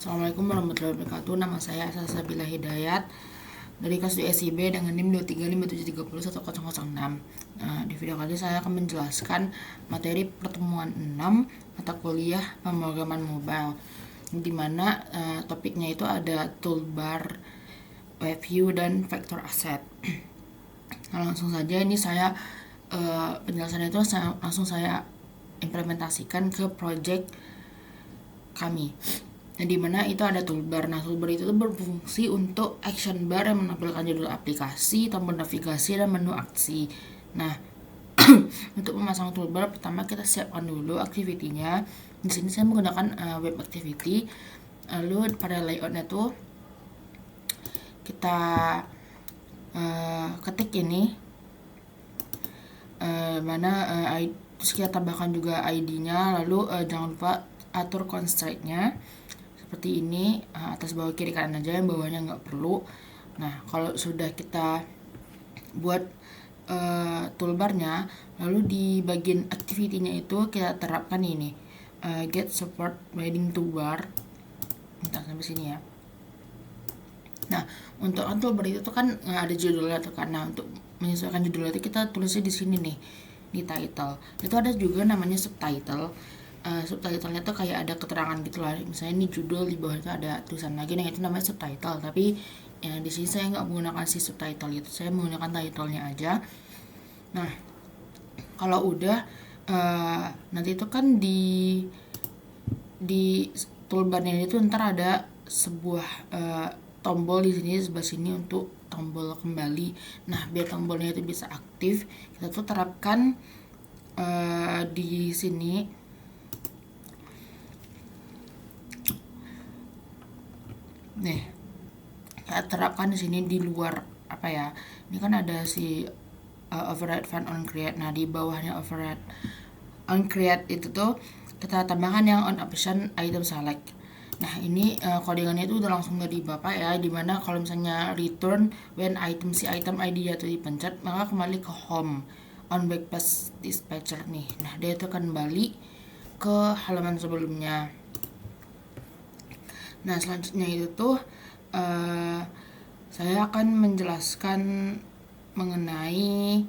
Assalamualaikum warahmatullahi wabarakatuh. Nama saya Salsabila Hidayat dari kelas di SIB dengan NIM 23573301006. Di video kali saya akan menjelaskan materi pertemuan 6 mata kuliah pemrograman mobile, di mana topiknya itu ada toolbar, web view, dan vector asset. Nah, langsung saja ini saya penjelasannya itu langsung saya implementasikan ke project kami. Nah, di mana itu ada toolbar. Nah, toolbar itu berfungsi untuk action bar yang menampilkan judul aplikasi, tombol navigasi, dan menu aksi. Nah, untuk memasang toolbar, pertama kita siapkan dulu activity-nya. Di sini saya menggunakan web activity. Lalu pada layoutnya tuh kita ketik ini terus kita tambahkan juga ID-nya. Lalu jangan lupa atur constraint-nya seperti ini, atas bawah kiri kanan aja, yang bawahnya nggak perlu. Nah, kalau sudah kita buat toolbarnya, lalu di bagian activity-nya itu kita terapkan ini get support binding toolbar. Minta sampai sini ya. Nah, untuk toolbar itu tuh kan ada judulnya tuh kan. Nah, untuk menyesuaikan judulnya itu kita tulisnya di sini nih, di title. Itu ada juga namanya subtitle. Subtitlenya tuh kayak ada keterangan gitu lah, misalnya ini judul, di bawah itu ada tulisan lagi, nah itu namanya subtitle. Tapi ya di sini saya nggak menggunakan si subtitle itu, saya menggunakan title-nya aja. Nah, kalau udah nanti itu kan di toolbarnya itu ntar ada sebuah tombol di sini sebelah sini untuk tombol kembali. Nah, biar tombolnya itu bisa aktif, kita tuh terapkan di sini. Nih, kita terapkan di sini di luar apa ya? Ini kan ada si override fun on create. Nah, di bawahnya override on create itu tuh kita tambahkan yang on option item select. Nah, ini codingannya itu udah langsung dari Bapak ya, dimana kalau misalnya return when si item ID itu dipencet, maka kembali ke home on backpass dispatcher nih. Nah, dia itu akan kembali ke halaman sebelumnya. Nah, selanjutnya itu tuh saya akan menjelaskan mengenai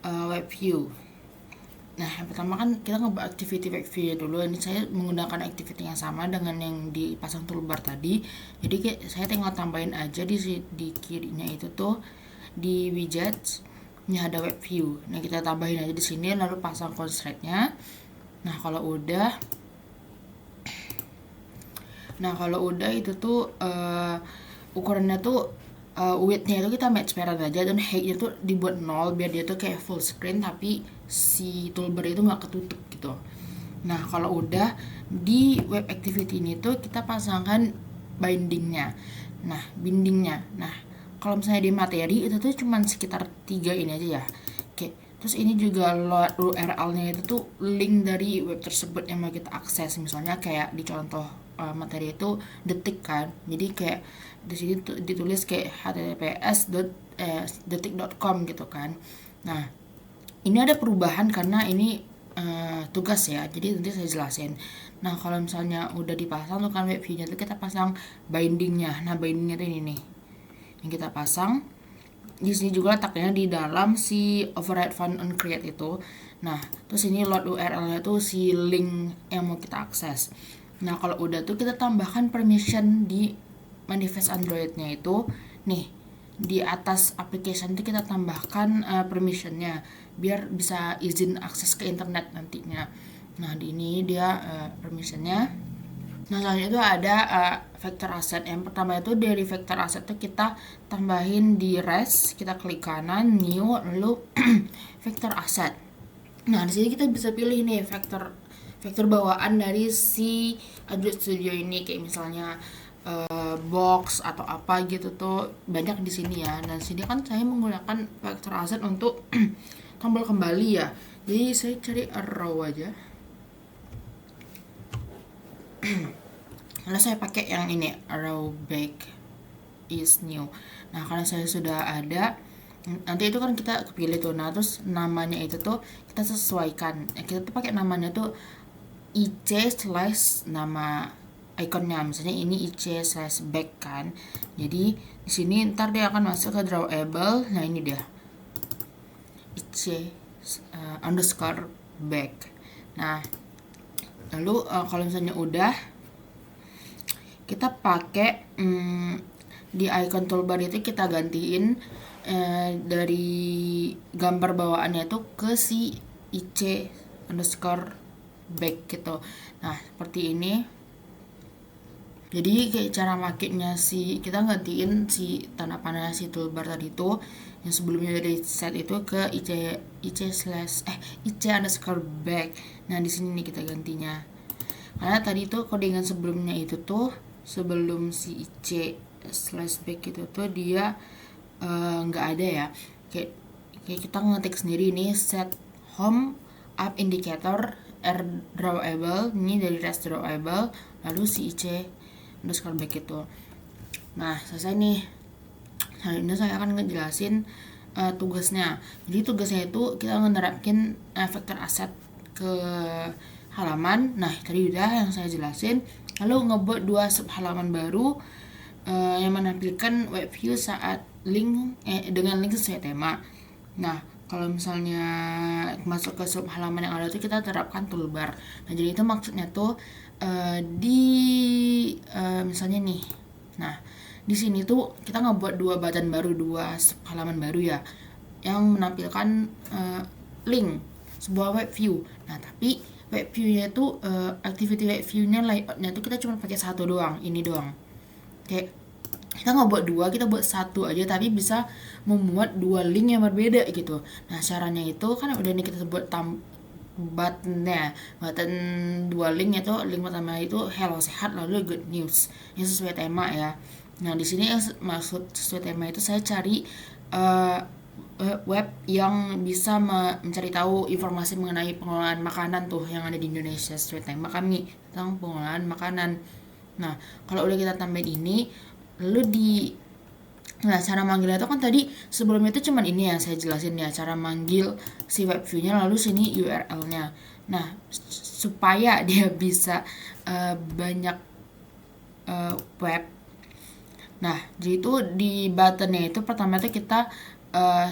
web view. Nah, yang pertama kan kita ngebuat activity web view dulu. Ini saya menggunakan activity yang sama dengan yang dipasang toolbar tadi. Jadi saya tinggal tambahin aja di kirinya itu tuh di widgets. Ini ada web view. Nah, kita tambahin aja di sini lalu pasang constraint-nya. Nah, kalau udah itu tuh ukurannya tuh width-nya itu kita match parent aja, dan height-nya tuh dibuat 0 biar dia tuh kayak full screen tapi si toolbar itu nggak ketutup gitu. Nah, kalau udah di web activity ini tuh kita pasangkan bindingnya. Nah, kalau misalnya di materi itu tuh cuman sekitar 3 ini aja ya. Oke. Terus ini juga URL-nya itu tuh link dari web tersebut yang mau kita akses. Misalnya kayak di contoh materi itu detik kan. Jadi kayak di sini ditulis kayak https://detik.com gitu kan. Nah, ini ada perubahan karena ini tugas ya. Jadi nanti saya jelasin. Nah, kalau misalnya udah dipasang tuh kan web view-nya itu kita pasang bindingnya. Nah, bindingnya tuh ini nih. Yang kita pasang di sini juga letaknya di dalam si override fun on create itu. Nah, terus ini load URL-nya tuh si link yang mau kita akses. Nah, kalau udah tuh kita tambahkan permission di manifest Android-nya itu. Nih, di atas application itu kita tambahkan permission-nya biar bisa izin akses ke internet nantinya. Nah, di ini dia permission-nya. Nah, selanjutnya itu ada vector asset. Yang pertama itu dari vector asset itu kita tambahin di res, kita klik kanan, new, lalu vector asset. Nah, di sini kita bisa pilih nih vector bawaan dari si Android Studio ini, kayak misalnya box atau apa gitu tuh banyak di sini ya. Dan sini kan saya menggunakan vector asset untuk tombol kembali ya. Jadi saya cari arrow aja. Karena saya pakai yang ini, arrow back is new. Nah, karena saya sudah ada, nanti itu kan kita kepilih tuh. Nah, terus namanya itu tuh kita sesuaikan. Kita tuh pakai namanya tuh IC/nama ikonnya. Misalnya ini IC/back kan. Jadi di sini ntar dia akan masuk ke drawable. Nah ini dia IC _back. Nah lalu kalau misalnya udah, kita pakai di icon toolbar itu kita gantiin dari gambar bawaannya itu ke si IC_back gitu. Nah seperti ini. Jadi kayak cara makainya kita gantiin si tanda panah si toolbar tadi itu yang sebelumnya dari set itu ke IC_back. Nah di sini nih kita gantinya. Karena tadi tuh codingan sebelumnya itu tuh sebelum si IC/back itu tuh dia nggak ada ya. Kayak kita ngetik sendiri ini set home up indicator r drawable, ini dari rest drawable, lalu si IC_back itu. Nah selesai nih. Nah ini saya akan ngejelasin tugasnya. Jadi tugasnya itu kita menerapkan vektor aset ke halaman. Nah tadi udah yang saya jelasin. Lalu ngebuat 2 subhalaman baru yang menampilkan web view saat dengan link sesuai tema. Nah kalau misalnya masuk ke subhalaman yang ada tuh kita terapkan toolbar. Nah jadi itu maksudnya tuh misalnya nih. Nah di sini tuh kita ngebuat 2 button baru, 2 halaman baru ya, yang menampilkan link sebuah web view. Nah tapi web view-nya itu activity web view-nya layout-nya tuh kita cuma pakai satu doang, ini doang. Kayak kita nggak buat 2, kita buat 1 aja, tapi bisa memuat 2 link yang berbeda gitu. Nah caranya itu kan udah nih kita buat button 2 link itu. Link pertama itu hello sehat, lalu good news yang sesuai tema ya. Nah di sini yang maksud sesuai tema itu saya cari web yang bisa mencari tahu informasi mengenai pengelolaan makanan tuh yang ada di Indonesia sesuai tema kami tentang pengelolaan makanan. Nah kalau udah kita tambahin ini, lalu cara manggilnya itu kan tadi sebelumnya itu cuman ini yang saya jelasin ya, cara manggil si web view-nya, lalu sini URL-nya. Nah supaya dia bisa banyak web. Nah jadi itu di buttonnya itu pertama itu kita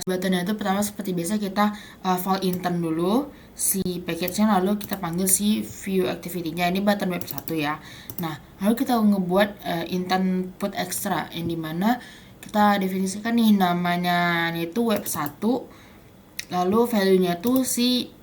buttonnya itu pertama seperti biasa kita file intern dulu si package-nya, lalu kita panggil si view activity-nya. Ini button web 1 ya. Nah lalu kita ngebuat intern put extra yang dimana kita definisikan nih namanya itu web 1, lalu value-nya tuh si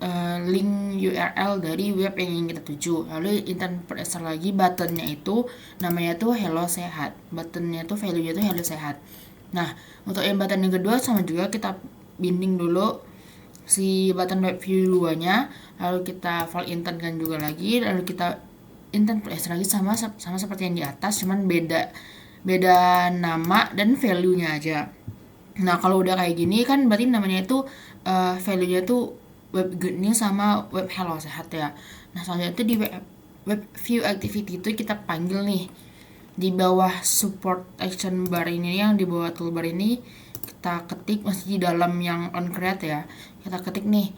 link URL dari web yang ingin kita tuju. Lalu intern put extra lagi buttonnya itu namanya tuh hello sehat, buttonnya tuh value-nya tuh hello sehat. Nah untuk yang button yang kedua sama juga kita binding dulu si button web view 2 nya, lalu kita file intern kan juga lagi, lalu kita intern put extra lagi sama seperti yang di atas, cuman beda nama dan value-nya aja. Nah kalau udah kayak gini kan berarti namanya itu value-nya tuh web good news sama web hello sehat ya. Nah selanjutnya itu di web view activity itu kita panggil nih di bawah support action bar ini, yang di bawah toolbar ini kita ketik, masih di dalam yang on create ya, kita ketik nih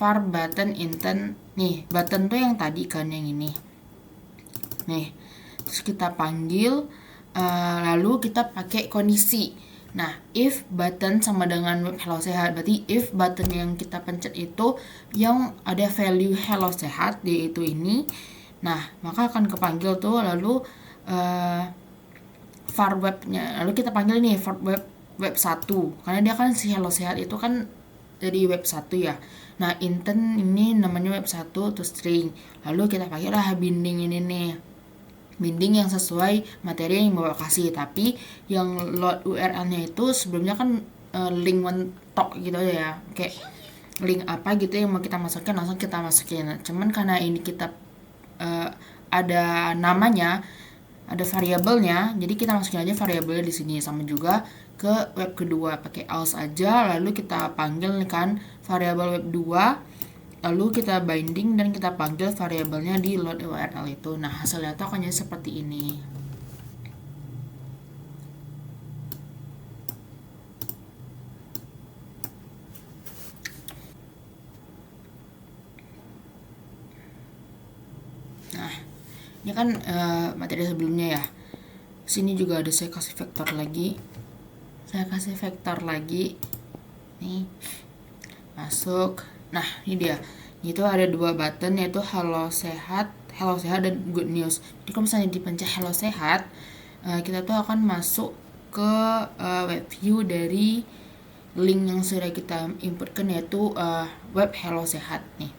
var button intern. Nih button tuh yang tadi kan, yang ini nih, terus kita panggil lalu kita pakai kondisi. Nah if button sama dengan web hello sehat, berarti if button yang kita pencet itu yang ada value hello sehat, yaitu ini, nah maka akan kepanggil tuh. Lalu var webnya, lalu kita panggil nih var web 1 karena dia kan si hello sehat itu kan dari web 1 ya. Nah intern ini namanya web 1 to string, lalu kita pakai lah binding ini nih, binding yang sesuai materi yang bawa kasih, tapi yang load URL-nya itu sebelumnya kan link mentok gitu ya, kayak link apa gitu yang mau kita masukin langsung kita masukin. Cuman karena ini kita ada namanya, ada variabelnya, jadi kita masukin aja variabelnya di sini. Sama juga ke web kedua, pakai else aja, lalu kita panggil kan variabel web 2, lalu kita binding dan kita panggil variabelnya di load URL itu. Nah hasilnya tuh akan jadi seperti ini. Nah Ini kan materi sebelumnya ya. Sini juga ada saya kasih vektor lagi. Nih, masuk. Nah, ini dia. Itu ada dua button, yaitu hello sehat dan good news. Jadi kalau misalnya dipencet hello sehat, kita tuh akan masuk ke web view dari link yang sudah kita inputkan, yaitu web hello sehat nih.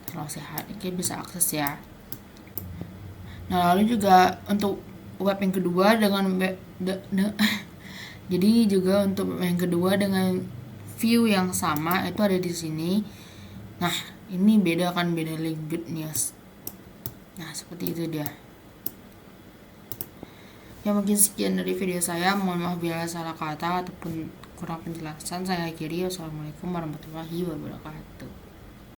Hello sehat, ini bisa akses ya. Nah, lalu juga untuk web yang kedua dengan jadi juga untuk web yang kedua dengan view yang sama itu ada di sini. Nah, ini beda link good news. Nah, seperti itu dia. Ya, mungkin sekian dari video saya. Mohon maaf bila salah kata ataupun kurang penjelasan. Saya akhiri. Wassalamualaikum warahmatullahi wabarakatuh.